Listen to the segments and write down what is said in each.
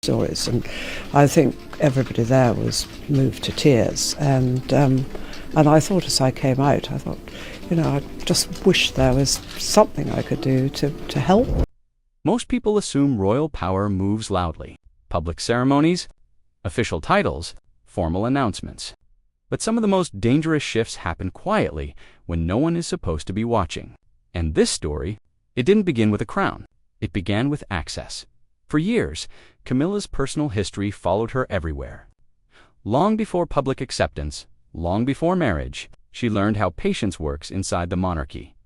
stories, and I think everybody there was moved to tears. And I thought as I came out, I thought, I just wish there was something I could do to help. Most people assume royal power moves loudly. Public ceremonies, official titles, formal announcements. But some of the most dangerous shifts happen quietly when no one is supposed to be watching. And this story, it didn't begin with a crown. It began with access. For years, Camilla's personal history followed her everywhere. Long before public acceptance, long before marriage, she learned how patience works inside the monarchy.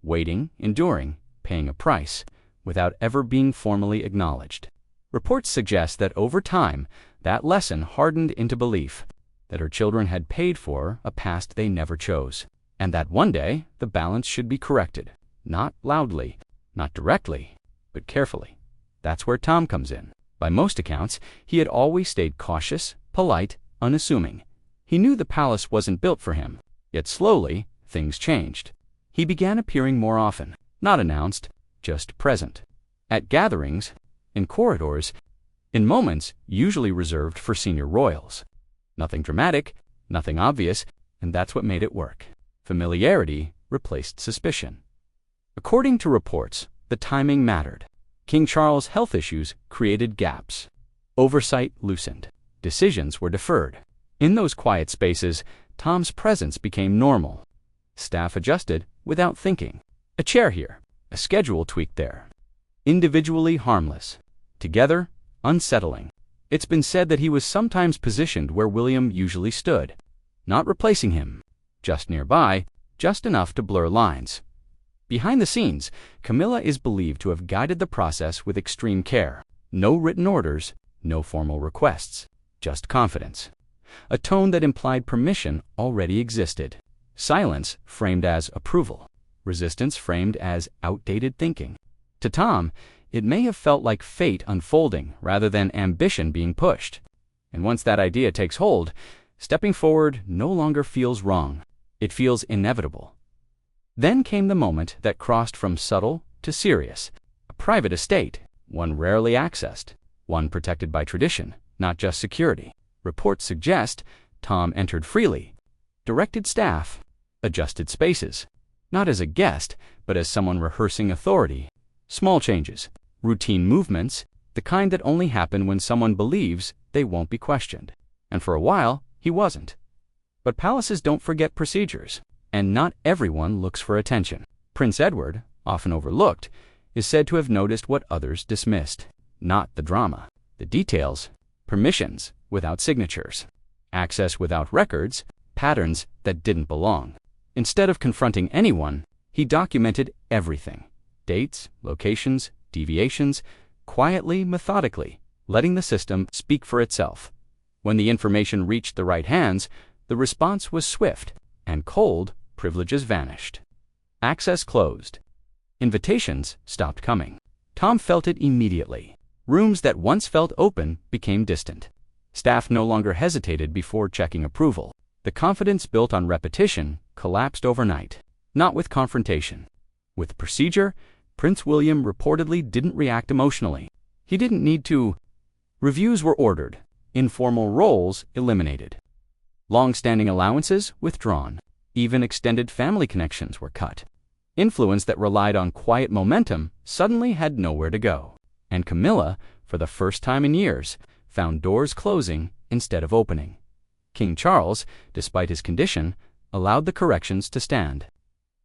Waiting, enduring, paying a price, without ever being formally acknowledged. Reports suggest that over time, that lesson hardened into belief that her children had paid for a past they never chose, and that one day the balance should be corrected, not loudly, not directly, but carefully. That's where Tom comes in. By most accounts, he had always stayed cautious, polite, unassuming. He knew the palace wasn't built for him, yet slowly, things changed. He began appearing more often, not announced, just present. At gatherings, in corridors, in moments usually reserved for senior royals. Nothing dramatic, nothing obvious, and that's what made it work. Familiarity replaced suspicion. According to reports, the timing mattered. King Charles' health issues created gaps. Oversight loosened. Decisions were deferred. In those quiet spaces, Tom's presence became normal. Staff adjusted without thinking. A chair here, a schedule tweaked there. Individually harmless. Together, unsettling. It's been said that he was sometimes positioned where William usually stood. Not replacing him. Just nearby, just enough to blur lines. Behind the scenes, Camilla is believed to have guided the process with extreme care. No written orders, no formal requests. Just confidence. A tone that implied permission already existed. Silence framed as approval. Resistance framed as outdated thinking. To Tom, it may have felt like fate unfolding rather than ambition being pushed. And once that idea takes hold, stepping forward no longer feels wrong. It feels inevitable. Then came the moment that crossed from subtle to serious. A private estate, one rarely accessed, one protected by tradition, not just security. Reports suggest Tom entered freely, directed staff, adjusted spaces, not as a guest, but as someone rehearsing authority. Small changes, routine movements, the kind that only happen when someone believes they won't be questioned. And for a while, he wasn't. But palaces don't forget procedures. And not everyone looks for attention. Prince Edward, often overlooked, is said to have noticed what others dismissed. Not the drama, the details, permissions without signatures, access without records, patterns that didn't belong. Instead of confronting anyone, he documented everything. Dates, locations, deviations, quietly, methodically, letting the system speak for itself. When the information reached the right hands, the response was swift and cold. Privileges vanished. Access closed. Invitations stopped coming. Tom felt it immediately. Rooms that once felt open became distant. Staff no longer hesitated before checking approval. The confidence built on repetition collapsed overnight. Not with confrontation. With procedure, Prince William reportedly didn't react emotionally. He didn't need to. Reviews were ordered. Informal roles eliminated. Long-standing allowances withdrawn. Even extended family connections were cut. Influence that relied on quiet momentum suddenly had nowhere to go. And Camilla, for the first time in years, found doors closing instead of opening. King Charles, despite his condition, allowed the corrections to stand.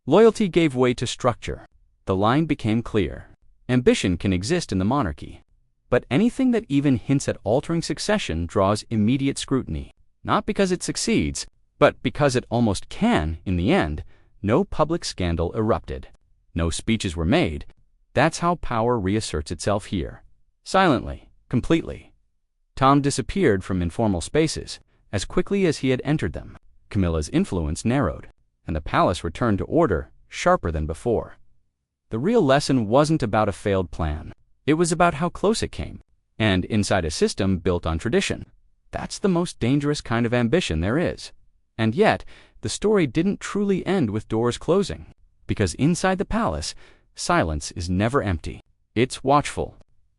Loyalty gave way to structure. The line became clear. Ambition can exist in the monarchy. But anything that even hints at altering succession draws immediate scrutiny. Not because it succeeds, but because it almost can in the end. No public scandal erupted. No speeches were made. That's how power reasserts itself here. Silently, completely. Tom disappeared from informal spaces as quickly as he had entered them. Camilla's influence narrowed, and the palace returned to order, sharper than before. The real lesson wasn't about a failed plan. It was about how close it came, and inside a system built on tradition. That's the most dangerous kind of ambition there is. And yet, the story didn't truly end with doors closing, because inside the palace, silence is never empty. It's watchful,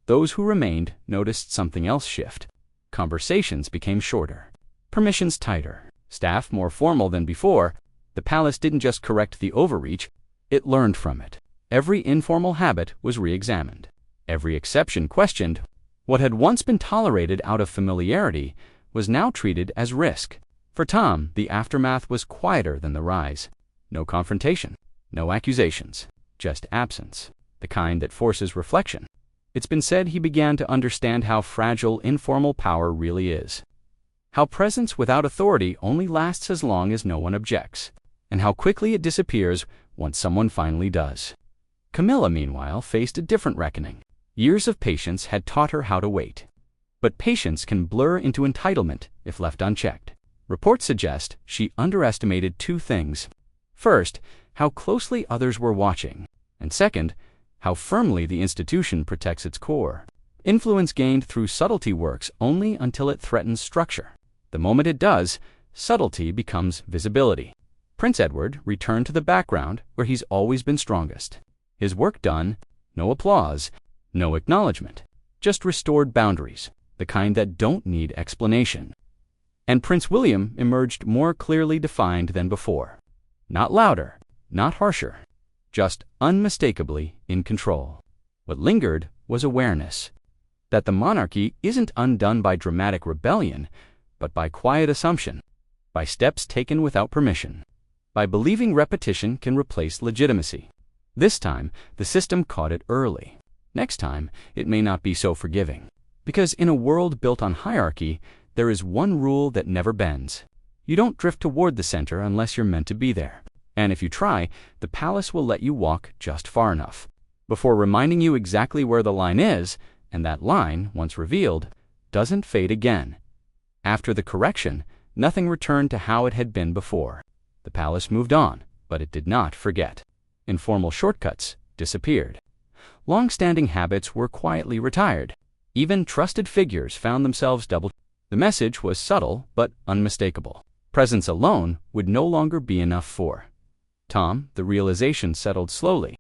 Those who remained noticed something else shift. Conversations became shorter, permissions tighter, staff more formal than before. The palace didn't just correct the overreach, it learned from it. Every informal habit was re-examined, every exception questioned. What had once been tolerated out of familiarity was now treated as risk. For Tom, the aftermath was quieter than the rise. No confrontation, no accusations, just absence, the kind that forces reflection. It's been said he began to understand how fragile informal power really is, how presence without authority only lasts as long as no one objects, and how quickly it disappears once someone finally does. Camilla, meanwhile, faced a different reckoning. Years of patience had taught her how to wait. But patience can blur into entitlement if left unchecked. Reports suggest she underestimated two things. First, how closely others were watching, and second, how firmly the institution protects its core. Influence gained through subtlety works only until it threatens structure. The moment it does, subtlety becomes visibility. Prince Edward returned to the background where he's always been strongest. His work done, no applause, no acknowledgement, just restored boundaries, the kind that don't need explanation. And Prince William emerged more clearly defined than before. Not louder, not harsher, just unmistakably in control. What lingered was awareness that the monarchy isn't undone by dramatic rebellion, but by quiet assumption, by steps taken without permission, by believing repetition can replace legitimacy. This time, the system caught it early. Next time, it may not be so forgiving. Because in a world built on hierarchy, there is one rule that never bends. You don't drift toward the center unless you're meant to be there. And if you try, the palace will let you walk just far enough before reminding you exactly where the line is, and that line, once revealed, doesn't fade again. After the correction, nothing returned to how it had been before. The palace moved on, but it did not forget. Informal shortcuts disappeared. Long-standing habits were quietly retired. Even trusted figures found themselves doubled. The message was subtle but unmistakable. Presence alone would no longer be enough for Tom. The realization settled slowly.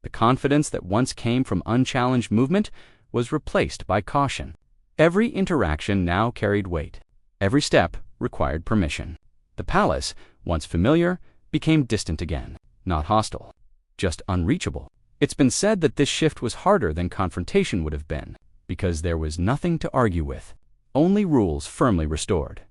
The confidence that once came from unchallenged movement was replaced by caution. Every interaction now carried weight. Every step required permission. The palace, once familiar, became distant again. Not hostile, just unreachable. It's been said that this shift was harder than confrontation would have been, because there was nothing to argue with, only rules firmly restored.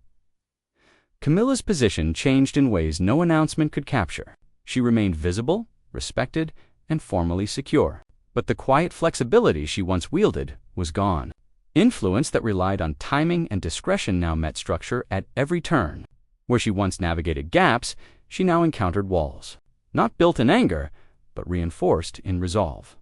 Camilla's position changed in ways no announcement could capture. She remained visible, respected, and formally secure. But the quiet flexibility she once wielded was gone. Influence that relied on timing and discretion now met structure at every turn. Where she once navigated gaps, she now encountered walls. Not built in anger, but reinforced in resolve.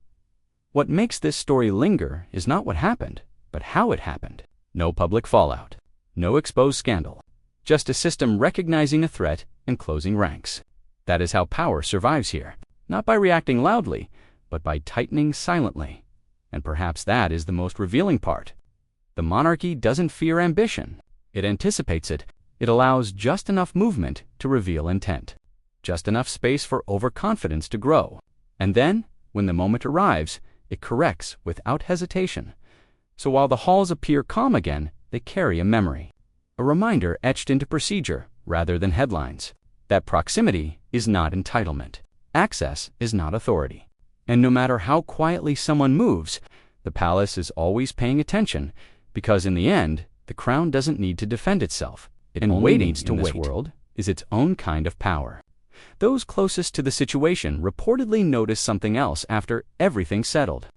What makes this story linger is not what happened, but how it happened. No public fallout, no exposed scandal, just a system recognizing a threat and closing ranks. That is how power survives here, not by reacting loudly, but by tightening silently. And perhaps that is the most revealing part. The monarchy doesn't fear ambition. It anticipates it. It allows just enough movement to reveal intent, just enough space for overconfidence to grow. And then, when the moment arrives, it corrects without hesitation. So while the halls appear calm again, they carry a memory, a reminder etched into procedure rather than headlines. That proximity is not entitlement. Access is not authority. And no matter how quietly someone moves, the palace is always paying attention, because in the end, the crown doesn't need to defend itself. And waiting in this world is its own kind of power. Those closest to the situation reportedly noticed something else after everything settled.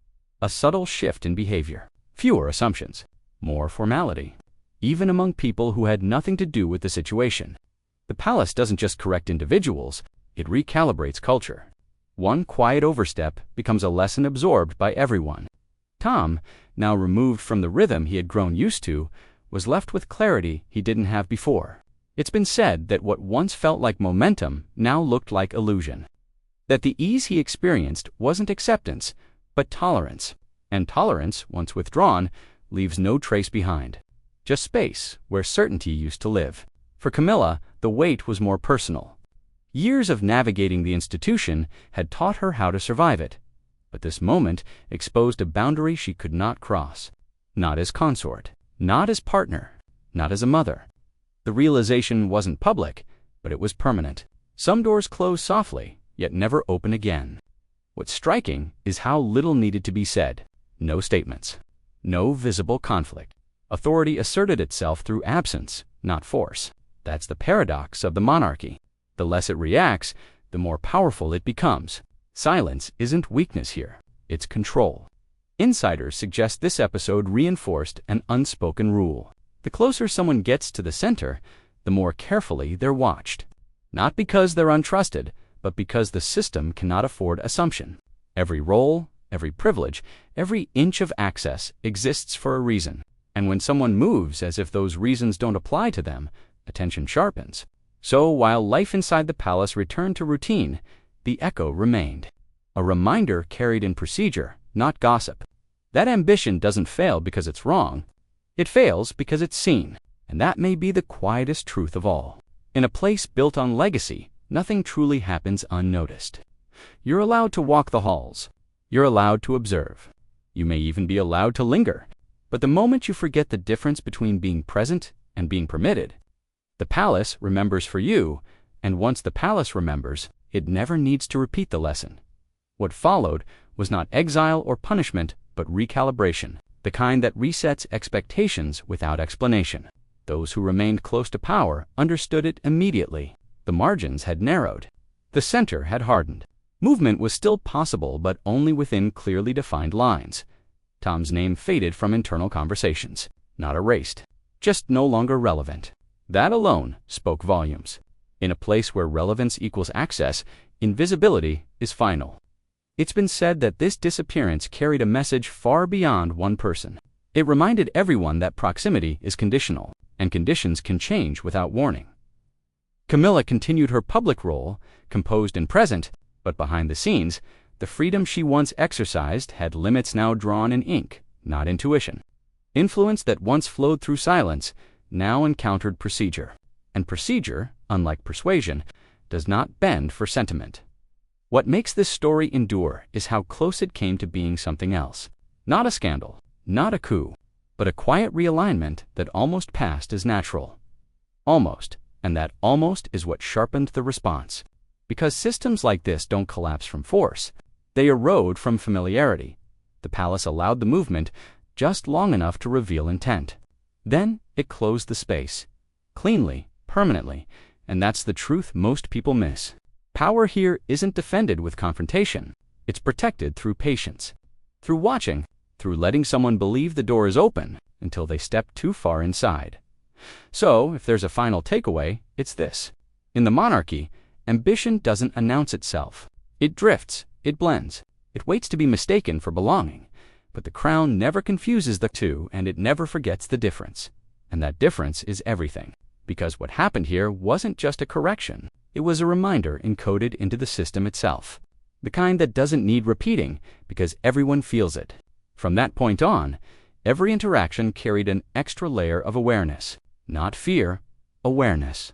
A subtle shift in behavior. Fewer assumptions. More formality. Even among people who had nothing to do with the situation. The palace doesn't just correct individuals, it recalibrates culture. One quiet overstep becomes a lesson absorbed by everyone. Tom, now removed from the rhythm he had grown used to, was left with clarity he didn't have before. It's been said that what once felt like momentum now looked like illusion. That the ease he experienced wasn't acceptance, but tolerance. And tolerance, once withdrawn, leaves no trace behind. Just space where certainty used to live. For Camilla, the weight was more personal. Years of navigating the institution had taught her how to survive it. But this moment exposed a boundary she could not cross. Not as consort, not as partner, not as a mother. The realization wasn't public, but it was permanent. Some doors close softly, yet never open again. What's striking is how little needed to be said. No statements. No visible conflict. Authority asserted itself through absence, not force. That's the paradox of the monarchy. The less it reacts, the more powerful it becomes. Silence isn't weakness here. It's control. Insiders suggest this episode reinforced an unspoken rule. The closer someone gets to the center, the more carefully they're watched. Not because they're untrusted, but because the system cannot afford assumption. Every role, every privilege, every inch of access exists for a reason. And when someone moves as if those reasons don't apply to them, attention sharpens. So while life inside the palace returned to routine, the echo remained. A reminder carried in procedure, not gossip. That ambition doesn't fail because it's wrong. It fails because it's seen. And that may be the quietest truth of all. In a place built on legacy, nothing truly happens unnoticed. You're allowed to walk the halls. You're allowed to observe. You may even be allowed to linger. But the moment you forget the difference between being present and being permitted, the palace remembers for you, and once the palace remembers, it never needs to repeat the lesson. What followed was not exile or punishment, but recalibration, the kind that resets expectations without explanation. Those who remained close to power understood it immediately. The margins had narrowed. The center had hardened. Movement was still possible, but only within clearly defined lines. Tom's name faded from internal conversations, not erased, just no longer relevant. That alone spoke volumes. In a place where relevance equals access, invisibility is final. It's been said that this disappearance carried a message far beyond one person. It reminded everyone that proximity is conditional, and conditions can change without warning. Camilla continued her public role, composed and present, but behind the scenes, the freedom she once exercised had limits now drawn in ink, not intuition. Influence that once flowed through silence now encountered procedure. And procedure, unlike persuasion, does not bend for sentiment. What makes this story endure is how close it came to being something else. Not a scandal, not a coup, but a quiet realignment that almost passed as natural. Almost, and that almost is what sharpened the response. Because systems like this don't collapse from force. They erode from familiarity. The palace allowed the movement just long enough to reveal intent. Then it closed the space. Cleanly, permanently, and that's the truth most people miss. Power here isn't defended with confrontation. It's protected through patience. Through watching, through letting someone believe the door is open until they step too far inside. So, if there's a final takeaway, it's this. In the monarchy, ambition doesn't announce itself. It drifts, it blends, it waits to be mistaken for belonging. But the crown never confuses the two, and it never forgets the difference. And that difference is everything. Because what happened here wasn't just a correction. It was a reminder encoded into the system itself. The kind that doesn't need repeating, because everyone feels it. From that point on, every interaction carried an extra layer of awareness. Not fear, awareness.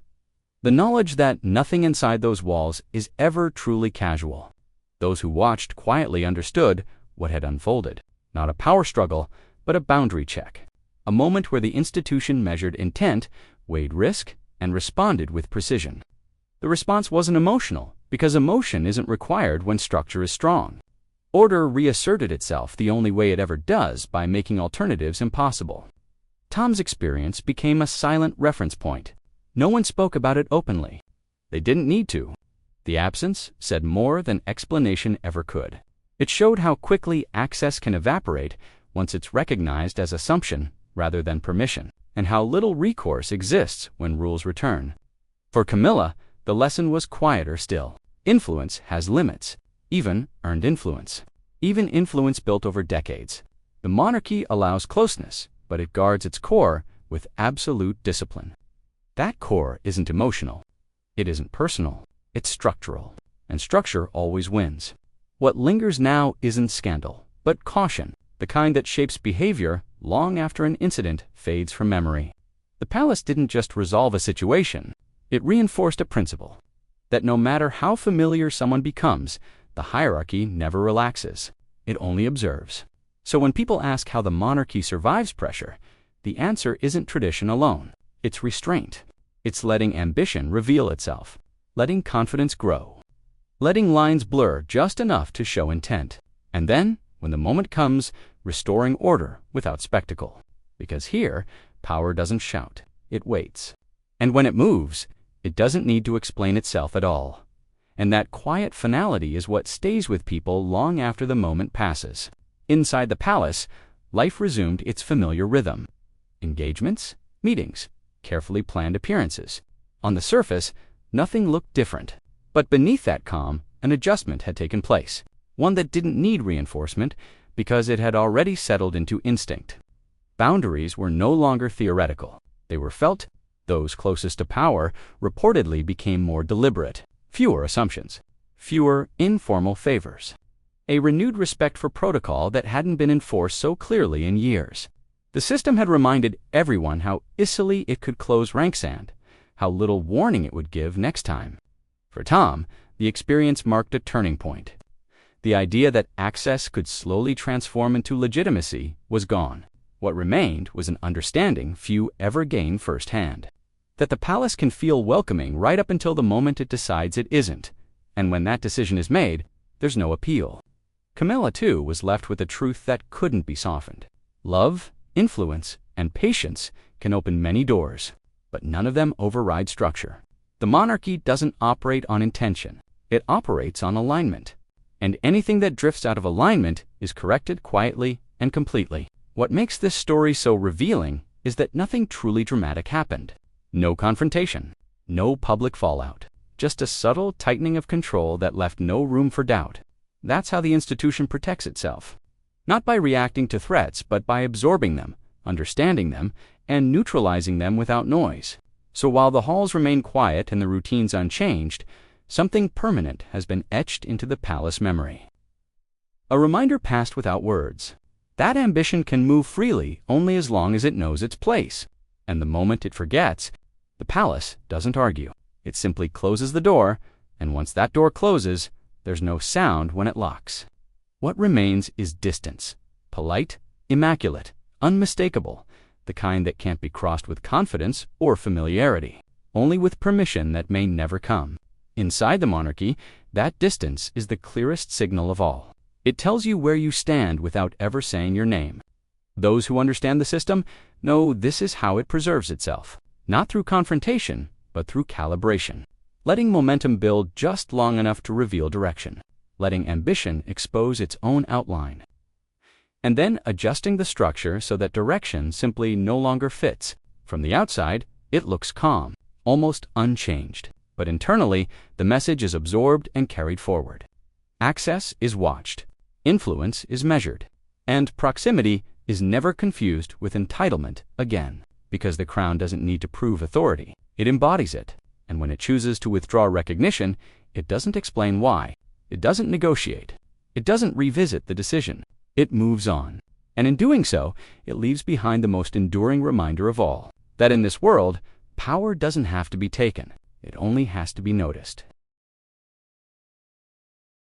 The knowledge that nothing inside those walls is ever truly casual. Those who watched quietly understood what had unfolded. Not a power struggle, but a boundary check. A moment where the institution measured intent, weighed risk, and responded with precision. The response wasn't emotional, because emotion isn't required when structure is strong. Order reasserted itself the only way it ever does, by making alternatives impossible. Tom's experience became a silent reference point. No one spoke about it openly. They didn't need to. The absence said more than explanation ever could. It showed how quickly access can evaporate once it's recognized as assumption rather than permission, and how little recourse exists when rules return. For Camilla, the lesson was quieter still. Influence has limits, even earned influence, even influence built over decades. The monarchy allows closeness, but it guards its core with absolute discipline. That core isn't emotional. It isn't personal. It's structural. And structure always wins. What lingers now isn't scandal, but caution, the kind that shapes behavior long after an incident fades from memory. The palace didn't just resolve a situation. It reinforced a principle. That no matter how familiar someone becomes, the hierarchy never relaxes. it only observes. So when people ask how the monarchy survives pressure, the answer isn't tradition alone. It's restraint. It's letting ambition reveal itself, letting confidence grow, letting lines blur just enough to show intent. And then, when the moment comes, restoring order without spectacle. Because here, power doesn't shout, it waits. And when it moves, it doesn't need to explain itself at all. And that quiet finality is what stays with people long after the moment passes. Inside the palace, life resumed its familiar rhythm. Engagements, meetings, carefully planned appearances. On the surface, nothing looked different. But beneath that calm, an adjustment had taken place. One that didn't need reinforcement because it had already settled into instinct. Boundaries were no longer theoretical. They were felt. Those closest to power reportedly became more deliberate. Fewer assumptions. Fewer informal favors. A renewed respect for protocol that hadn't been enforced so clearly in years. The system had reminded everyone how easily it could close ranks and how little warning it would give next time. For Tom, the experience marked a turning point. The idea that access could slowly transform into legitimacy was gone. What remained was an understanding few ever gain firsthand. That the palace can feel welcoming right up until the moment it decides it isn't, and when that decision is made, there's no appeal. Camilla, too, was left with a truth that couldn't be softened. Love, influence, and patience can open many doors, but none of them override structure. The monarchy doesn't operate on intention. It operates on alignment. And anything that drifts out of alignment is corrected quietly and completely. What makes this story so revealing is that nothing truly dramatic happened. No confrontation, no public fallout, just a subtle tightening of control that left no room for doubt. That's how the institution protects itself. Not by reacting to threats, but by absorbing them, understanding them, and neutralizing them without noise. So while the halls remain quiet and the routines unchanged, something permanent has been etched into the palace memory. A reminder passed without words. That ambition can move freely only as long as it knows its place. And the moment it forgets, the palace doesn't argue. It simply closes the door, and once that door closes, there's no sound when it locks. What remains is distance. Polite, immaculate, unmistakable, the kind that can't be crossed with confidence or familiarity, only with permission that may never come. Inside the monarchy, that distance is the clearest signal of all. It tells you where you stand without ever saying your name. Those who understand the system know this is how it preserves itself, not through confrontation, but through calibration, letting momentum build just long enough to reveal direction, letting ambition expose its own outline, and then adjusting the structure so that direction simply no longer fits. From the outside, it looks calm, almost unchanged, but internally, the message is absorbed and carried forward. Access is watched, influence is measured, and proximity is never confused with entitlement again, because the crown doesn't need to prove authority. It embodies it, and when it chooses to withdraw recognition, it doesn't explain why. It doesn't negotiate. It doesn't revisit the decision. It moves on. And in doing so, it leaves behind the most enduring reminder of all, that in this world, power doesn't have to be taken. It only has to be noticed.